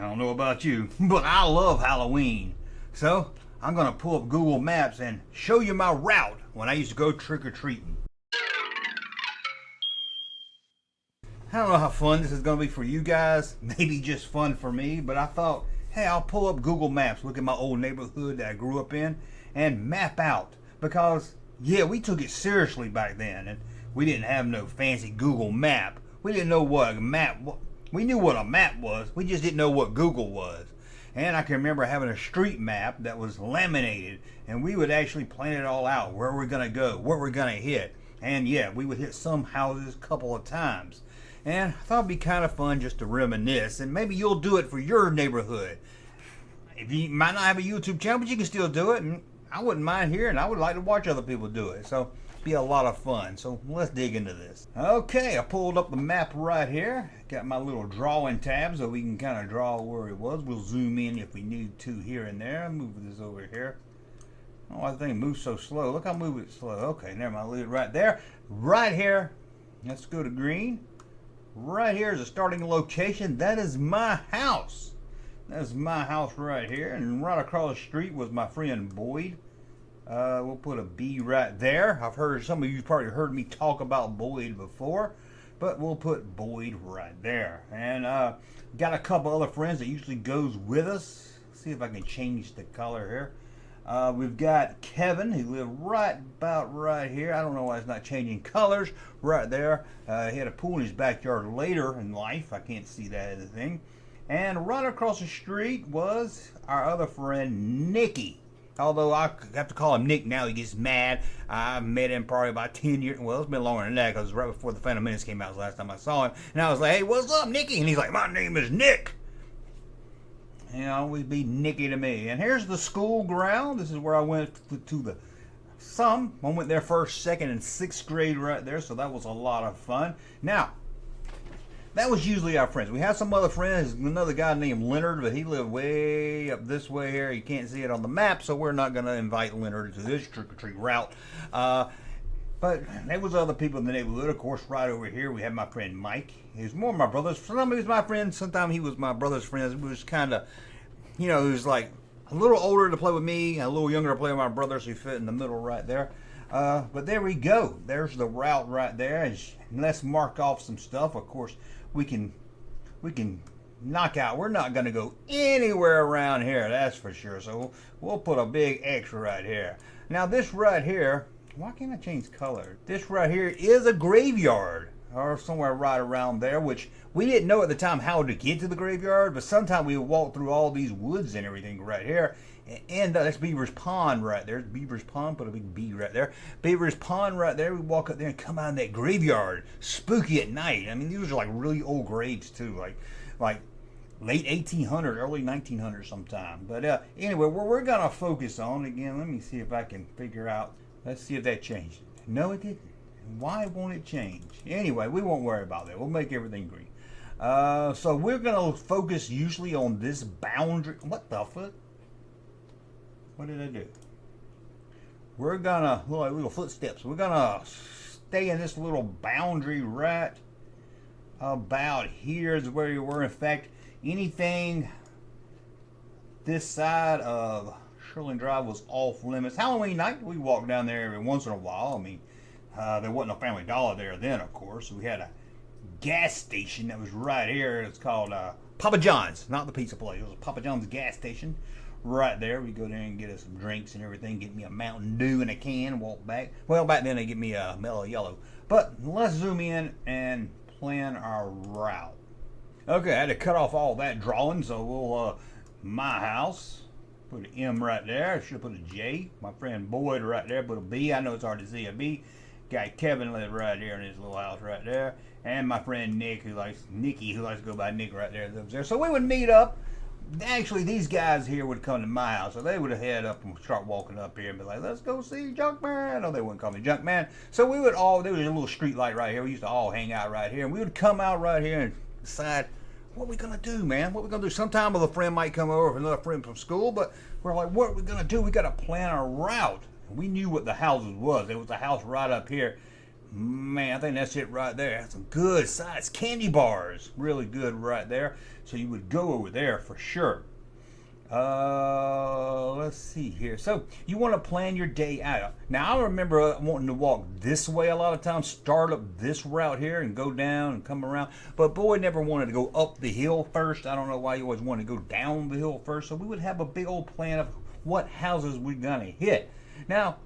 I don't know about you, but I love Halloween. So I'm gonna pull up Google Maps and show you my route when I used to go trick-or-treating. I don't know how fun this is gonna be for you guys, maybe just fun for me, but I thought, hey, I'll pull up Google Maps, look at my old neighborhood that I grew up in, and map out. Because, yeah, we took it seriously back then, and we didn't have no fancy Google map. We didn't know what a map was. We knew what a map was, we just didn't know what Google was. And I can remember having a street map that was laminated, and we would actually plan it all out, where we're gonna go, what we're gonna hit. And yeah, we would hit some houses a couple of times. And I thought it'd be kind of fun just to reminisce, and maybe you'll do it for your neighborhood. If you might not have a YouTube channel, but you can still do it, and I wouldn't mind hearing. I would like to watch other people do it. So be a lot of fun. So let's dig into this. Okay, I pulled up the map right here. Got my little drawing tab so we can kind of draw where it was. We'll zoom in if we need to here and there. Move this over here. Oh, I think it moves so slow. Look how I move it slow. Okay, never mind. Leave it right there. Right here. Let's go to green. Right here is a starting location. That is my house. That's my house right here. And right across the street was my friend Boyd. We'll put a B right there. I've heard some of you probably heard me talk about Boyd before, but we'll put Boyd right there. And got a couple other friends that usually goes with us. See if I can change the color here. We've got Kevin, who lived right about right here. I don't know why it's not changing colors. Right there. He had a pool in his backyard later in life. I can't see that as a thing. And right across the street was our other friend, Nicky. Although I have to call him Nick now, he gets mad. I met him probably about 10 years. Well, it's been longer than that because right before the Phantom Menace came out was the last time I saw him. And I was like, hey, what's up, Nicky? And he's like, my name is Nick. And I'll always be Nicky to me. And here's the school ground. This is where I went to the I went there first, second, and sixth grade right there. So that was a lot of fun. Now, that was usually our friends. We had some other friends, another guy named Leonard, but he lived way up this way here. You can't see it on the map, so we're not going to invite Leonard to this trick-or-treat route. But there was other people in the neighborhood. Of course, right over here, we had my friend Mike. He was more my brother's. Sometimes he was my friend. Sometimes he was my brother's friend. It was kind of, he was like a little older to play with me, a little younger to play with my brother, so he fit in the middle right there. But there we go. There's the route right there. And let's mark off some stuff. Of course, we can knock out. We're not going to go anywhere around here, that's for sure. So we'll put a big X right here. Now this right here, why can't I change color? This right here is a graveyard, or somewhere right around there, which we didn't know at the time how to get to the graveyard, but sometime we would walk through all these woods and everything right here. And that's Beaver's Pond right there. Beaver's Pond, put a big B right there. Beaver's Pond right there. We walk up there and come out in that graveyard. Spooky at night. I mean, these are like really old graves too, like late 1800s, early 1900s sometime. But anyway, what we're gonna focus on again. Let me see if I can figure out. Let's see if that changed. No, it didn't. Why won't it change? Anyway, we won't worry about that. We'll make everything green. So we're gonna focus usually on this boundary. What the fuck? What did I do? We're gonna, little footsteps. We're gonna stay in this little boundary right about here is where you were. In fact, anything this side of Sherlin Drive was off limits. Halloween night, we walked down there every once in a while. I mean, there wasn't a Family Dollar there then, of course. We had a gas station that was right here. It's called Papa John's, not the pizza place. It was a Papa John's gas station. Right there, we go there and get us some drinks and everything. Get me a Mountain Dew in a can, walk back. Well, back then they get me a Mellow Yellow. But let's zoom in and plan our route. Okay, I had to cut off all that drawing, so we'll, my house, put an M right there. I should have put a J. My friend Boyd right there, put a B. I know it's hard to see a B. Guy Kevin lived right here in his little house right there. And my friend Nicky, who likes to go by Nick right there, lives there. So we would meet up. Actually, these guys here would come to my house, so they would head up and start walking up here and be like, let's go see Junkman. No, they wouldn't call me Junkman. So we would all, there was a little street light right here. We used to all hang out right here. And we would come out right here and decide, what are we going to do, man? What are we going to do? Sometime a friend might come over, another friend from school, but we're like, what are we going to do? We got to plan our route. And we knew what the houses was. There was a house right up here. Man, I think that's it right there. That's some good size candy bars. Really good right there. So you would go over there for sure. Let's see here. So you want to plan your day out. Now I remember wanting to walk this way a lot of times, start up this route here and go down and come around. But Boyd never wanted to go up the hill first. I don't know why he always wanted to go down the hill first. So we would have a big old plan of what houses we're gonna hit. Now,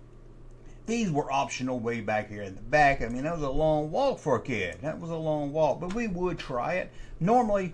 these were optional way back here in the back. I mean, that was a long walk for a kid. That was a long walk, but we would try it. Normally,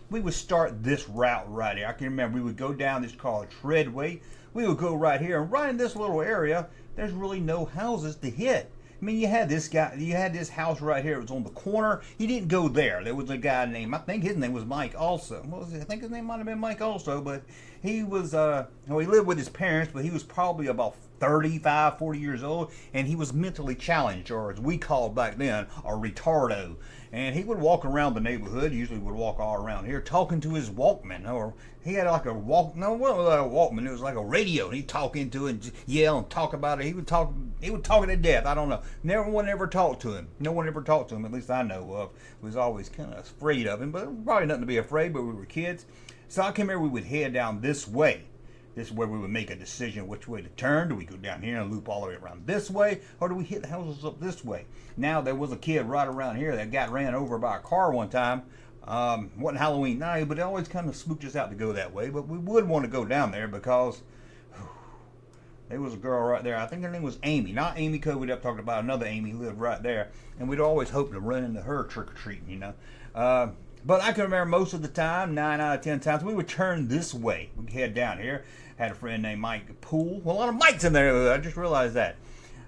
we would start this route right here. I can remember we would go down this called Redrawing. We would go right here, and right in this little area, there's really no houses to hit. I mean, you had this guy, you had this house right here. It was on the corner. He didn't go there. There was a guy named, I think his name was Mike also. What was it? I think his name might have been Mike also, but he was, well, he lived with his parents, but he was probably about 35, 40 years old, and he was mentally challenged, or as we called back then, a retardo. And he would walk around the neighborhood, usually would walk all around here, talking to his Walkman, or he had like a no, it wasn't like a Walkman, it was like a radio, and he'd talk into it and yell and talk about it. He would talk it to death. I don't know. No one ever talked to him. No one ever talked to him, at least I know of. Was always kind of afraid of him, but probably nothing to be afraid, but we were kids. So I came here, we would head down this way. This is where we would make a decision which way to turn. Do we go down here and loop all the way around this way, or do we hit the houses up this way? Now, there was a kid right around here that got ran over by a car one time. Wasn't Halloween night, but it always kind of spooked us out to go that way. But we would want to go down there because there was a girl right there. I think her name was Amy. Not Amy because we'd have talked about another Amy who lived right there. And we'd always hope to run into her trick-or-treating, you know. But I can remember most of the time, 9 out of 10 times, we would turn this way. We'd head down here. Had a friend named Mike Poole. Well, a lot of Mikes in there. I just realized that.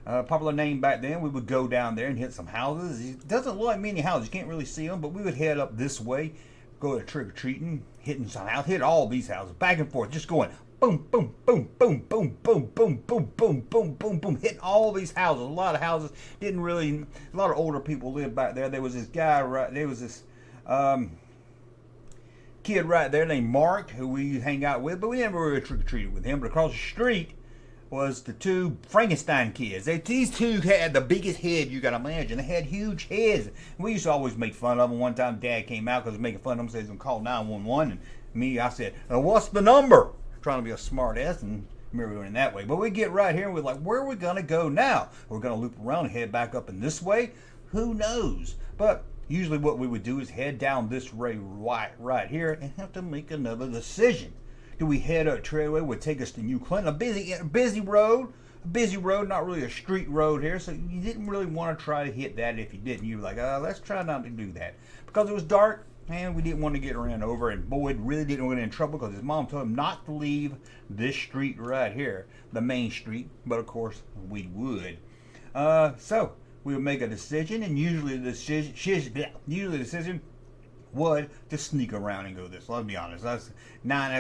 Popular name back then. We would go down there and hit some houses. It doesn't look like many houses. You can't really see them, but we would head up this way, go to trick-or-treating, hitting some houses, hit all these houses, back and forth, just going boom, boom, boom, boom, boom, boom, boom, boom, boom, boom, boom, boom, hitting all these houses. A lot of houses didn't really, a lot of older people lived back there. There was this guy right, there was this kid right there named Mark who we hang out with, but we never really trick-or-treated with him. But across the street was the two Frankenstein kids. These two had the biggest head you got to imagine. They had huge heads. We used to always make fun of them. One time Dad came out because he was making fun of them, said he's going to call 911. And me, I said, what's the number? Trying to be a smart ass and remember going that way. But we get right here and we're like, where are we going to go now? We're going to loop around and head back up in this way? Who knows? But usually what we would do is head down this way right here and have to make another decision. Do we head up Trailway would take us to New Clinton, a busy road, not really a street road here, so you didn't really want to try to hit that. If you didn't, you were like, let's try not to do that. Because it was dark, and we didn't want to get ran over, and Boyd really didn't want to get in trouble because his mom told him not to leave this street right here, the main street, but of course we would. So we would make a decision, and usually the decision would to sneak around and go this. Let's be honest.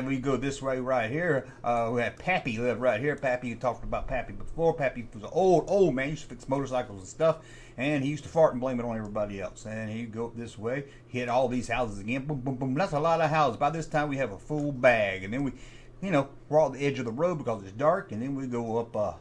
We go this way right here. We had Pappy live right here. Pappy, you talked about Pappy before. Pappy was an old man. He used to fix motorcycles and stuff. And he used to fart and blame it on everybody else. And he'd go up this way, hit all these houses again. Boom, boom, boom. That's a lot of houses. By this time, we have a full bag. And then we're on the edge of the road because it's dark. And then we go up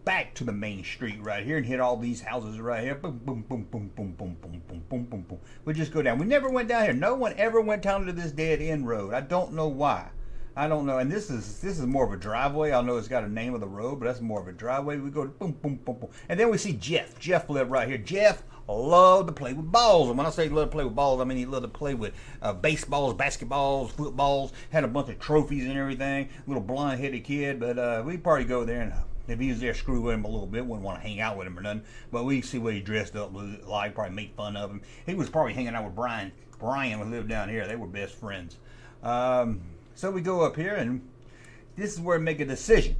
back to the main street right here and hit all these houses right here. Boom, boom, boom, boom, boom, boom, boom, boom, boom, boom, boom. We just go down. We never went down here. No one ever went down to this dead end road. I don't know why. I don't know. And this is more of a driveway. I know it's got a name of the road, but that's more of a driveway. We go boom, boom, boom, boom. And then we see Jeff. Jeff lived right here. Jeff loved to play with balls. And when I say he loved to play with balls, I mean he loved to play with baseballs, basketballs, footballs. Had a bunch of trophies and everything. Little blonde-headed kid. But we'd probably go there and if he was there, screw with him a little bit. Wouldn't want to hang out with him or nothing. But we see what he dressed up like. Probably make fun of him. He was probably hanging out with Brian. Brian who lived down here. They were best friends. So we go up here, and this is where we make a decision.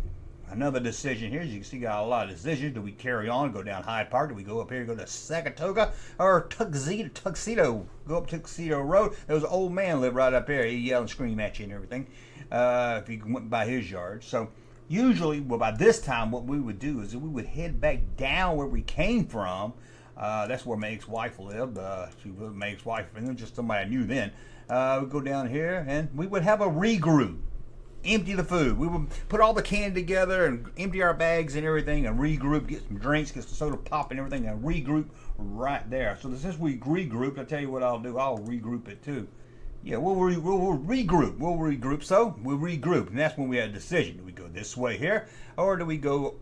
Another decision here. As you can see, got a lot of decisions. Do we carry on, go down Hyde Park? Do we go up here, go to Saratoga, or Tuxedo? Go up Tuxedo Road. There was an old man lived right up here. He'd yell and scream at you and everything if you went by his yard. So usually, well, by this time, what we would do is we would head back down where we came from. That's where my ex-wife lived. She was my ex-wife, and just somebody I knew then. We'd go down here, and we would have a regroup. empty the food. We would put all the candy together and empty our bags and everything and regroup, get some drinks, get some soda pop and everything, and regroup right there. So since we regrouped, I'll tell you what I'll do. I'll regroup it too. Yeah, we'll regroup. We'll regroup. So we'll regroup, and that's when we had a decision. Do we go this way here, or do we go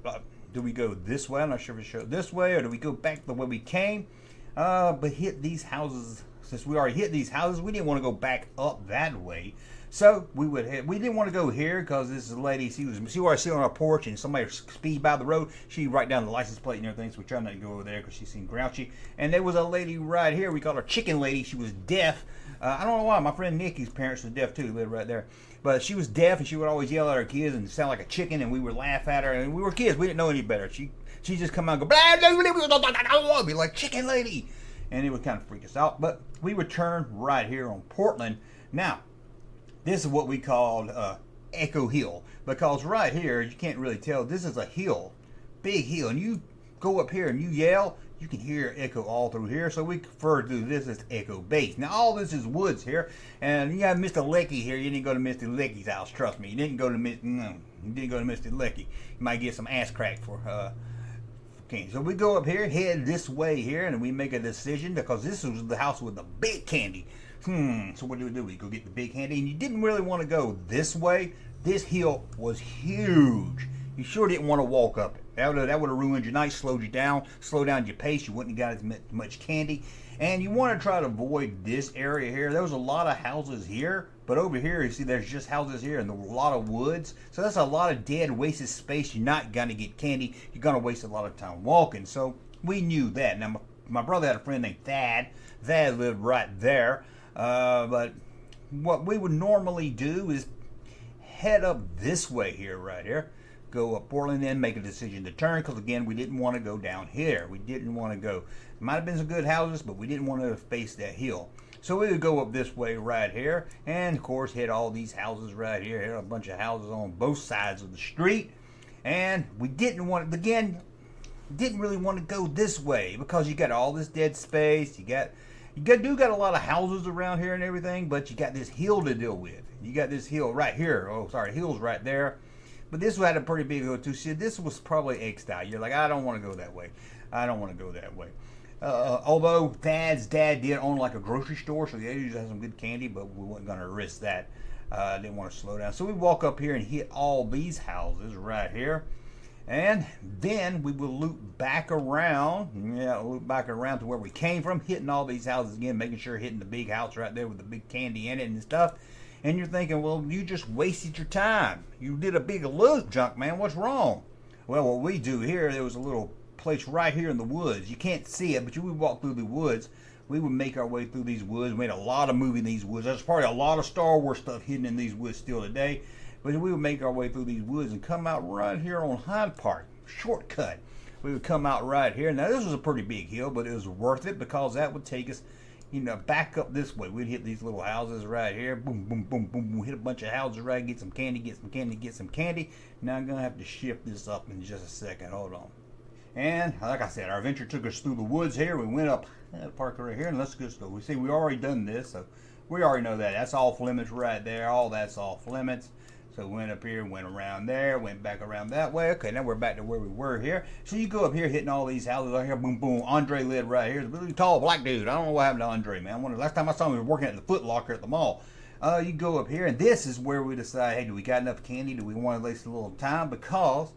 this way? I'm not sure if it showed this way, or do we go back the way we came? But hit these houses. Since we already hit these houses, we didn't want to go back up that way. So we didn't want to go here because this lady, she was already sitting on our porch and somebody speed by the road. She write down the license plate and everything, so we tried not to go over there because she seemed grouchy. And there was a lady right here. We called her Chicken Lady. She was deaf. I don't know why. My friend Nikki's parents were deaf too. They lived right there. But she was deaf and she would always yell at her kids and sound like a chicken, and we would laugh at her. And we were kids. We didn't know any better. She just come out and go, blah, blah, blah, blah, be like, Chicken Lady. And it would kind of freak us out. But we would turn right here on Portland. Now, this is what we called Echo Hill, because right here, you can't really tell, this is a hill, big hill, and you go up here and you yell, you can hear echo all through here, so we refer to this as Echo Base. Now, all this is woods here, and you got Mr. Lecky here. You didn't go to Mr. Lecky's house, trust me. You didn't go to Mr. Lecky. You might get some ass crack for candy. So we go up here, head this way here, and we make a decision, because this was the house with the big candy. So what do? We go get the big candy, and you didn't really want to go this way. This hill was huge. You sure didn't want to walk up it. That would have ruined your night, slowed you down, slowed down your pace. You wouldn't have got as much candy. And you want to try to avoid this area here. There was a lot of houses here, but over here, you see there's just houses here and a lot of woods. So that's a lot of dead, wasted space. You're not going to get candy. You're going to waste a lot of time walking. So we knew that. Now, my brother had a friend named Thad. Thad lived right there. But what we would normally do is head up this way here, right here. Go up Portland, then make a decision to turn, because again, we didn't want to go down here. We didn't want to go. It might have been some good houses, but we didn't want to face that hill. So we would go up this way right here, and of course hit all these houses right here. Hit a bunch of houses on both sides of the street. And we didn't want to, again, didn't really want to go this way, because you got all this dead space. You got a lot of houses around here and everything, but you got this hill to deal with. You got this hill right here. Oh, sorry, hill's right there. But this had a pretty big hill too. See, this was probably X'd out. You're like, I don't want to go that way. I don't want to go that way. Although Thad's dad did own like a grocery store, so they usually have some good candy, but we weren't going to risk that. Didn't want to slow down. So we walk up here and hit all these houses right here. And then we will loop back around. Yeah, loop back around to where we came from, hitting all these houses again, making sure hitting the big house right there with the big candy in it and stuff. And you're thinking, well, you just wasted your time. You did a big loop, Junkman. What's wrong? Well, what we do here, there was a little place right here in the woods. You can't see it, but we walk through the woods. We would make our way through these woods. We made a lot of movie in these woods. There's probably a lot of Star Wars stuff hidden in these woods still today. But we would make our way through these woods and come out right here on Hyde Park. Shortcut. We would come out right here. Now, this was a pretty big hill, but it was worth it, because that would take us, back up this way. We'd hit these little houses right here. Boom, boom, boom, boom, boom. Hit a bunch of houses right. Get some candy, get some candy, get some candy. Now I'm going to have to shift this up in just a second. Hold on. And like I said, our adventure took us through the woods here. We went up the park right here, and let's just go. We see we already done this, so we already know that. That's off limits right there. All that's off limits. So we went up here, went around there, went back around that way. Okay, now we're back to where we were here. So you go up here, hitting all these houses right here. Boom, boom. Andre lived right here. He's a really tall black dude. I don't know what happened to Andre, man. Last time I saw him, he was working at the Foot Locker at the mall. You go up here, and this is where we decide, hey, do we got enough candy? Do we want to waste a little time? Because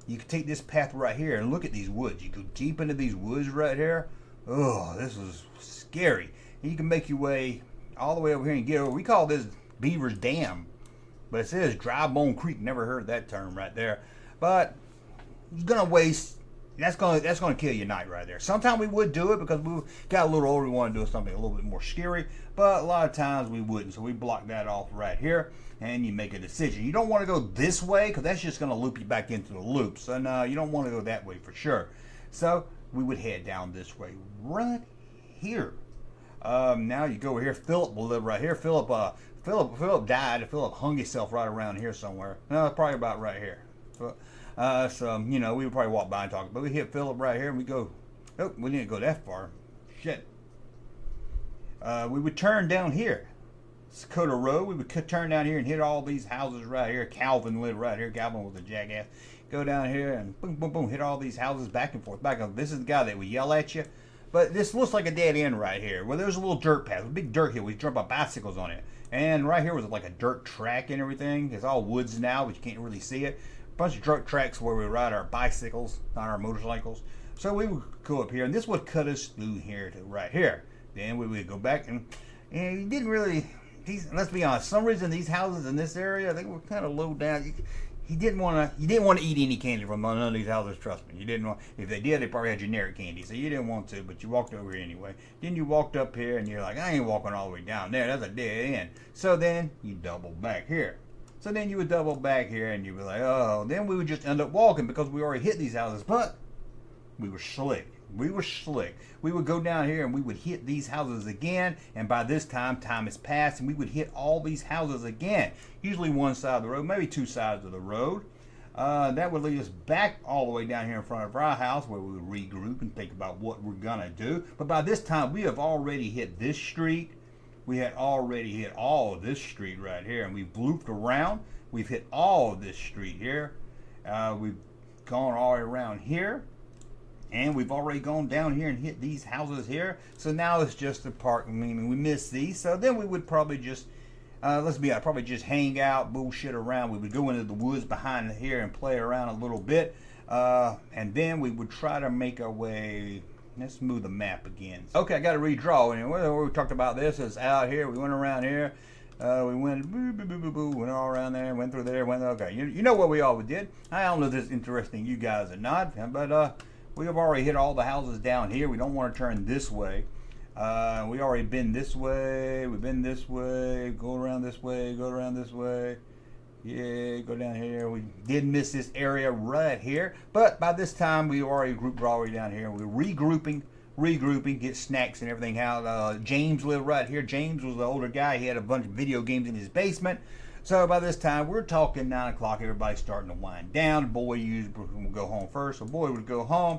you can take this path right here and look at these woods. You go deep into these woods right here. Oh, this is scary. And you can make your way all the way over here and get over. We call this Beaver's Dam. But it says Dry Bone Creek. Never heard that term right there. But you're gonna waste. That's gonna kill your night right there. Sometimes we would do it because we got a little older. We want to do something a little bit more scary. But a lot of times we wouldn't. So we block that off right here, and you make a decision. You don't want to go this way because that's just gonna loop you back into the loop. So no, you don't want to go that way for sure. So we would head down this way right here. Now you go over here. Philip will live right here. Philip died. Philip hung himself right around here somewhere. No, probably about right here. So, we would probably walk by and talk. But we hit Philip right here and we go, oh, we didn't go that far. Shit. We would turn down here. Dakota Road. We would turn down here and hit all these houses right here. Calvin lived right here. Calvin was a jackass. Go down here and boom, boom, boom, hit all these houses back and forth. Back up. This is the guy that would yell at you. But this looks like a dead end right here. Well, there's a little dirt path, a big dirt hill. We jump our bicycles on it. And right here was like a dirt track and everything. It's all woods now, but you can't really see it. A bunch of dirt tracks where we ride our bicycles, not our motorcycles. So we would go up here, and this would cut us through here to right here. Then we would go back, and you didn't really. Let's be honest. For some reason, these houses in this area, they were kind of low down. You didn't want to eat any candy from none of these houses. Trust me, you didn't want. If they did, they probably had generic candy, so you didn't want to. But you walked over here anyway. Then you walked up here, and you're like, I ain't walking all the way down there. That's a dead end. So then you double back here. So then you would double back here, and you'd be like, oh. Then we would just end up walking because we already hit these houses, but we were slick. We were slick. We would go down here and we would hit these houses again, and by this time has passed, and we would hit all these houses again. Usually one side of the road, maybe two sides of the road. That would lead us back all the way down here in front of our house where we would regroup and think about what we're gonna do. But by this time, we have already hit this street. We had already hit all of this street right here, and we've looped around. We've hit all of this street here. We've gone all the way around here. And we've already gone down here and hit these houses here. So now it's just the park. I mean, we missed these. So then we would probably just, let's be honest, probably just hang out, bullshit around. We would go into the woods behind here and play around a little bit. And then we would try to make our way. Let's move the map again. Okay, I got to redraw. And we talked about this. It's out here. We went around here. We went went all around there, went through there, okay. You know what we always did. I don't know if this is interesting you guys or not, but we have already hit all the houses down here. We don't want to turn this way. We already been this way. We've been this way. Go around this way. Go around this way. Yeah, go down here. We did miss this area right here. But by this time, we already grouped all the way down here. We're regrouping, get snacks and everything out. James lived right here. James was the older guy. He had a bunch of video games in his basement. So by this time, we're talking 9 o'clock. Everybody's starting to wind down. Boy usually would go home first. So boy would go home.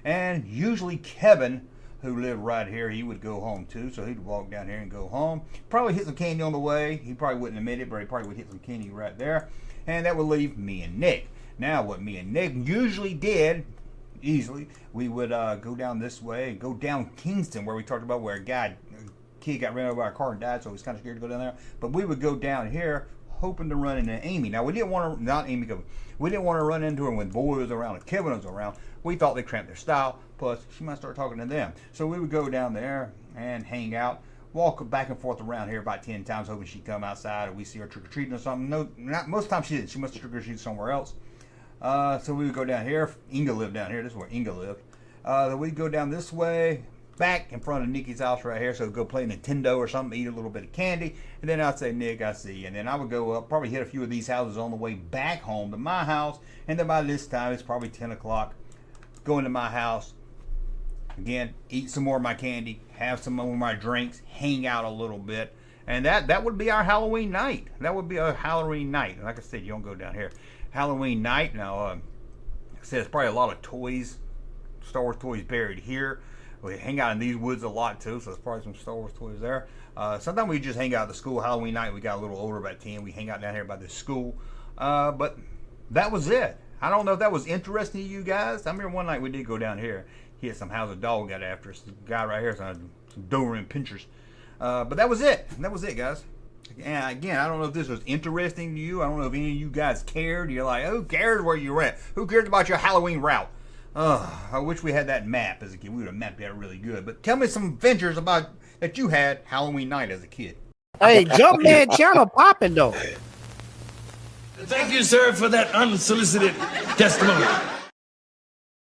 And usually Kevin, who lived right here, he would go home too. So he'd walk down here and go home. Probably hit some candy on the way. He probably wouldn't admit it, but he probably would hit some candy right there. And that would leave me and Nick. Now what me and Nick usually did, easily, we would go down this way and go down Kingston, where we talked about where a kid got ran over by a car and died, so he was kind of scared to go down there. But we would go down here hoping to run into Amy. Now we didn't want to, we didn't want to run into her when Boy was around and Kevin was around. We thought they cramped their style, plus she might start talking to them. So we would go down there and hang out, walk back and forth around here about 10 times, hoping she'd come outside or we see her trick-or-treating or something. No, not most times she didn't. She must have trick-or-treated somewhere else. So we would go down here. Inga lived down here. This is where Inga lived. Then we'd go down this way, back in front of Nikki's house right here. So go play Nintendo or something, eat a little bit of candy. And then I'd say, Nick, I see you. And then I would go up, probably hit a few of these houses on the way back home to my house. And then by this time, it's probably 10 o'clock. Go into my house. Again, eat some more of my candy, have some more of my drinks, hang out a little bit. And that would be our Halloween night. That would be our Halloween night. Like I said, you don't go down here. Halloween night. Now, like I said, there's probably a lot of toys, Star Wars toys buried here. We hang out in these woods a lot too, so there's probably some Star Wars toys there. Sometimes we just hang out at the school. Halloween night, we got a little older, about 10. We hang out down here by the school. But that was it. I don't know if that was interesting to you guys. I remember one night we did go down here. He had some house, a dog got after us. The guy right here, some Doberman pinchers. But that was it. That was it, guys. And again, I don't know if this was interesting to you. I don't know if any of you guys cared. You're like, who cares where you're at? Who cares about your Halloween route? I wish we had that map as a kid. We would have mapped that really good. But tell me some adventures about that you had Halloween night as a kid. Hey, Junkman channel popping though. Thank you, sir, for that unsolicited testimony.